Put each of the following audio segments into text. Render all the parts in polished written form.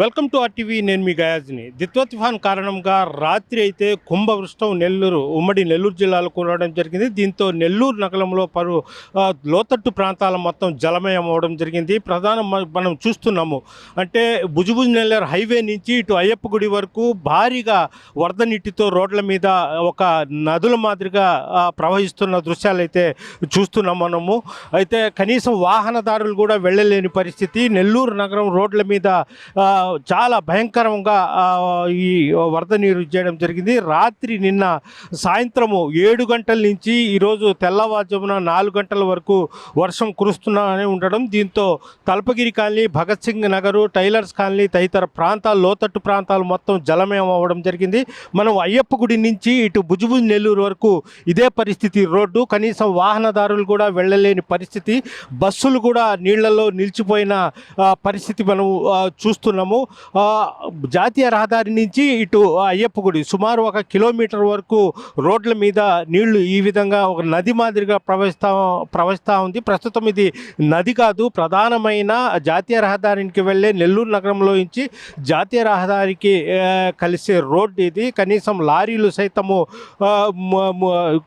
Welcome to RTV. నేను మీ గయాజ్ని. దిత్వ తుఫాన్ కారణంగా రాత్రి అయితే కుంభవృష్టం నెల్లూరు ఉమ్మడి నెల్లూరు జిల్లాలో కురవడం జరిగింది. దీంతో నెల్లూరు నగరంలో లోతట్టు ప్రాంతాల మొత్తం జలమయం అవ్వడం జరిగింది. మనం చూస్తున్నాము అంటే భుజభుజ్ నెల్లూరు హైవే నుంచి ఇటు అయ్యప్ప గుడి వరకు భారీగా వరద నీటితో రోడ్ల మీద ఒక నదుల మాదిరిగా ప్రవహిస్తున్న దృశ్యాలు అయితే చూస్తున్నాం మనము. అయితే కనీసం వాహనదారులు కూడా వెళ్ళలేని పరిస్థితి. నెల్లూరు నగరం రోడ్ల మీద చాలా భయంకరంగా ఈ వరద నీరు చేయడం జరిగింది. రాత్రి నిన్న సాయంత్రము 7 గంటల నుంచి ఈరోజు తెల్లవారుజామున 4 గంటల వరకు వర్షం కురుస్తూనే ఉండడం, దీంతో Talpagiri colony, Bhagat Singh Nagar, tailors colony తదితర ప్రాంతాలు, లోతట్టు ప్రాంతాలు మొత్తం జలమయం అవ్వడం జరిగింది. మనం అయ్యప్ప గుడి నుంచి ఇటు భుజభుజ్ నెల్లూరు వరకు ఇదే పరిస్థితి. రోడ్డు కనీసం వాహనదారులు కూడా వెళ్ళలేని పరిస్థితి. బస్సులు కూడా నీళ్లలో నిలిచిపోయిన పరిస్థితి మనం చూస్తున్నాము. జాతీయ రహదారి నుంచి ఇటు అయ్యప్ప గుడి సుమారు 1 కిలోమీటర్ వరకు రోడ్ల మీద నీళ్లు ఈ విధంగా ఒక నది మాదిరిగా ప్రవహిస్తూ ఉంది. ప్రస్తుతం ఇది నది కాదు, ప్రధానమైన జాతీయ రహదారికి వెళ్ళే నెల్లూరు నగరంలో నుంచి జాతీయ రహదారికి కలిసే రోడ్డు ఇది. కనీసం లారీలు సైతము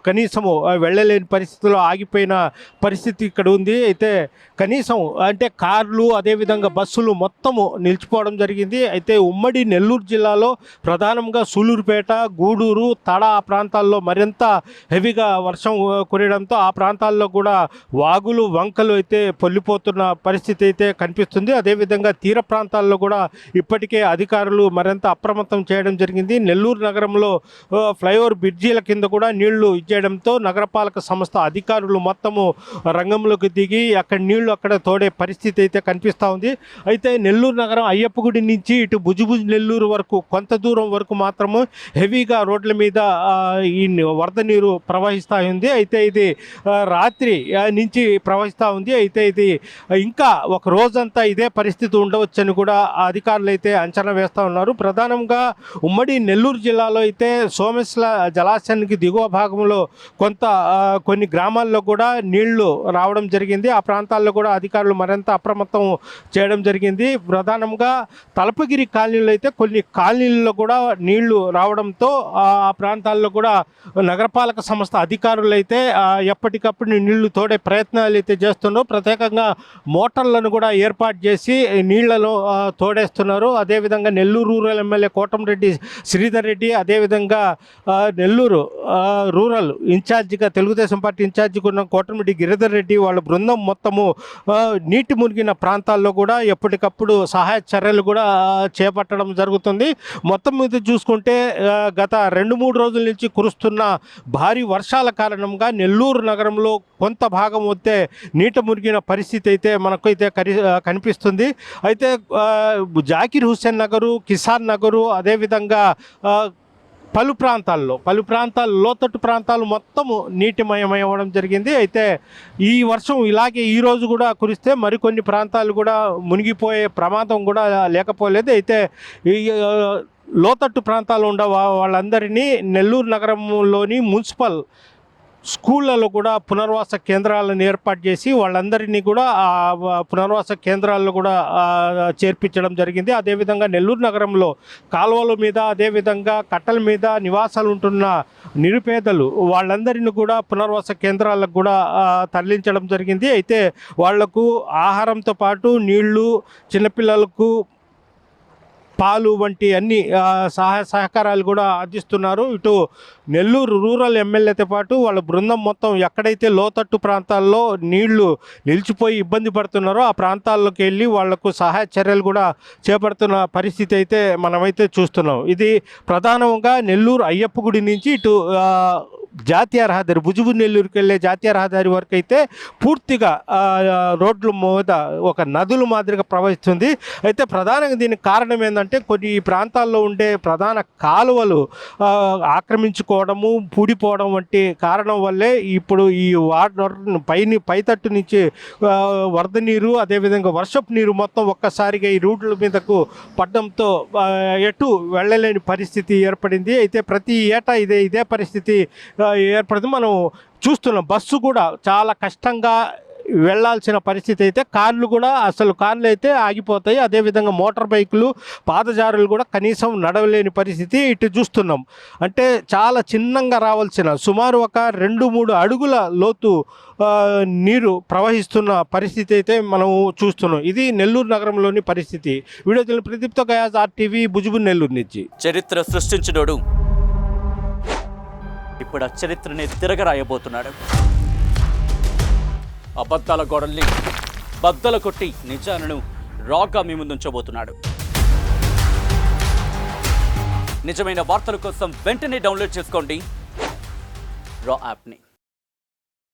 కనీసము వెళ్ళలేని పరిస్థితిలో ఆగిపోయిన పరిస్థితి ఇక్కడ ఉంది. అయితే కనీసం అంటే కార్లు అదేవిధంగా బస్సులు మొత్తము నిలిచిపోవడం జరిగింది. అయితే ఉమ్మడి నెల్లూరు జిల్లాలో ప్రధానంగా సూలూరుపేట, గూడూరు, తడ ఆ ప్రాంతాల్లో మరింత హెవీగా వర్షం కురియడంతో ఆ ప్రాంతాల్లో కూడా వాగులు, వంకలు అయితే పొల్లిపోతున్న పరిస్థితి అయితే కనిపిస్తుంది. అదేవిధంగా తీర ప్రాంతాల్లో కూడా ఇప్పటికే అధికారులు మరింత అప్రమత్తం చేయడం జరిగింది. నెల్లూరు నగరంలో ఫ్లైఓవర్ బ్రిడ్జీల కింద కూడా నీళ్లు ఇచ్చేయడంతో నగరపాలక సంస్థ అధికారులు మొత్తము రంగంలోకి దిగి అక్కడ నీళ్లు అక్కడ తోడే పరిస్థితి అయితే కనిపిస్తూ ఉంది. అయితే నెల్లూరు నగరం అయ్యప్ప గుడి నుంచి ఇటు భుజభుజ్ నెల్లూరు వరకు కొంత దూరం వరకు మాత్రము హెవీగా రోడ్ల మీద ఈ వరద నీరు ప్రవహిస్తూ ఉంది. అయితే ఇది రాత్రి నుంచి ప్రవహిస్తూ ఉంది. అయితే ఇది ఇంకా ఒక రోజంతా ఇదే పరిస్థితి ఉండవచ్చని కూడా అధికారులు అయితే అంచనా వేస్తూ ఉన్నారు. ప్రధానంగా ఉమ్మడి నెల్లూరు జిల్లాలో అయితే సోమేశ్వర జలాశయానికి దిగువ భాగంలో కొన్ని గ్రామాల్లో కూడా నీళ్లు రావడం జరిగింది. ఆ ప్రాంతాల్లో కూడా అధికారులు మరింత అప్రమత్తం చేయడం జరిగింది. ప్రధానంగా తలపగిరి కాలనీలో అయితే కొన్ని కాలనీల్లో కూడా నీళ్లు రావడంతో ఆ ప్రాంతాల్లో కూడా నగరపాలక సంస్థ అధికారులు అయితే ఎప్పటికప్పుడు నీళ్లు తోడే ప్రయత్నాలు అయితే చేస్తున్నారు. ప్రత్యేకంగా మోటార్లను కూడా ఏర్పాటు చేసి నీళ్లను తోడేస్తున్నారు. అదేవిధంగా నెల్లూరు రూరల్ ఎమ్మెల్యే కోటంరెడ్డి శ్రీధర్ రెడ్డి, అదేవిధంగా నెల్లూరు రూరల్ ఇన్ఛార్జిగా తెలుగుదేశం పార్టీ ఇన్ఛార్జిగా ఉన్న కోటంరెడ్డి గిరిధర్ రెడ్డి వాళ్ళ బృందం మొత్తము నీటి మునిగిన ప్రాంతాల్లో కూడా ఎప్పటికప్పుడు సహాయ చర్యలు కూడా చేపట్టడం జరుగుతుంది. మొత్తం మీద చూసుకుంటే గత 2-3 రోజుల నుంచి కురుస్తున్న భారీ వర్షాల కారణంగా నెల్లూరు నగరంలో కొంత భాగం వస్తే నీట మునిగిన పరిస్థితి అయితే మనకైతే కనిపిస్తుంది. అయితే జాకీర్ హుస్సేన్ నగరు, కిసాన్ నగరు, అదేవిధంగా పలు ప్రాంతాల్లో లోతట్టు ప్రాంతాలు మొత్తము నీటిమయమవ్వడం జరిగింది. అయితే ఈ వర్షం ఇలాగే ఈరోజు కూడా కురిస్తే మరికొన్ని ప్రాంతాలు కూడా మునిగిపోయే ప్రమాదం కూడా లేకపోలేదు. అయితే ఈ లోతట్టు ప్రాంతాలు ఉండే వాళ్ళందరినీ నెల్లూరు నగరంలోని మున్సిపల్ స్కూళ్ళలో కూడా పునర్వాస కేంద్రాలను ఏర్పాటు చేసి వాళ్ళందరినీ కూడా పునర్వాస కేంద్రాల్లో కూడా చేర్పించడం జరిగింది. అదేవిధంగా నెల్లూరు నగరంలో కాలువల మీద, అదేవిధంగా కట్టల మీద నివాసాలు ఉంటున్న నిరుపేదలు వాళ్ళందరినీ కూడా పునర్వాస కేంద్రాలకు కూడా తరలించడం జరిగింది. అయితే వాళ్లకు ఆహారంతో పాటు నీళ్లు, చిన్నపిల్లలకు పాలు వంటి అన్ని సహాయ సహకారాలు కూడా అందిస్తున్నారు. ఇటు నెల్లూరు రూరల్ ఎమ్మెల్యేతో పాటు వాళ్ళ బృందం మొత్తం ఎక్కడైతే లోతట్టు ప్రాంతాల్లో నీళ్లు నిలిచిపోయి ఇబ్బంది పడుతున్నారో ఆ ప్రాంతాల్లోకి వెళ్ళి వాళ్లకు సహాయ చర్యలు కూడా చేపడుతున్న పరిస్థితి అయితే మనమైతే చూస్తున్నాం. ఇది ప్రధానంగా నెల్లూరు అయ్యప్ప గుడి నుంచి ఇటు జాతీయ రహదారి భుజభుజ్ నెల్లూరుకి వెళ్ళే జాతీయ రహదారి వరకు అయితే పూర్తిగా రోడ్ల మీద ఒక నదుల మాదిరిగా ప్రవహిస్తుంది. అయితే ప్రధానంగా దీనికి కారణం ఏంటంటే కొన్ని ప్రాంతాల్లో ఉండే ప్రధాన కాలువలు ఆక్రమించుకోవడము, పూడిపోవడం వంటి కారణం వల్లే ఇప్పుడు ఈ వాటర్ పైతట్టు నుంచి వరద నీరు, అదేవిధంగా వర్షపు నీరు మొత్తం ఒక్కసారిగా ఈ రూట్ల మీదకు పడడంతో ఎటు వెళ్ళలేని పరిస్థితి ఏర్పడింది. అయితే ప్రతి ఏటా ఇదే పరిస్థితి ఏర్పడింది. మనం చూస్తున్నాం. బస్సు కూడా చాలా కష్టంగా వెళ్ళాల్సిన పరిస్థితి అయితే కార్లు కూడా అసలు కార్లు అయితే ఆగిపోతాయి. అదేవిధంగా మోటార్ బైకులు పాదచారులు కూడా కనీసం నడవలేని పరిస్థితి ఇటు చూస్తున్నాం. అంటే చాలా చిన్నంగా రావాల్సిన సుమారు ఒక 2-3 అడుగుల లోతు నీరు ప్రవహిస్తున్న పరిస్థితి అయితే మనం చూస్తున్నాం. ఇది నెల్లూరు నగరంలోని పరిస్థితి. వీడియో తెలియని ప్రదీప్తో గయాజ్ RTV భుజుబు నెల్లూరు నుంచి. చరిత్ర సృష్టించినోడు ఇప్పుడు ఆ చరిత్రని తిరగరాయబోతున్నాడు. అబద్ధాల గోడల్ని బద్దలు కొట్టి నిజాలను రాగా మీ ముందుంచబోతున్నాడు. నిజమైన వార్తల కోసం వెంటనే డౌన్లోడ్ చేసుకోండి రా యాప్ని.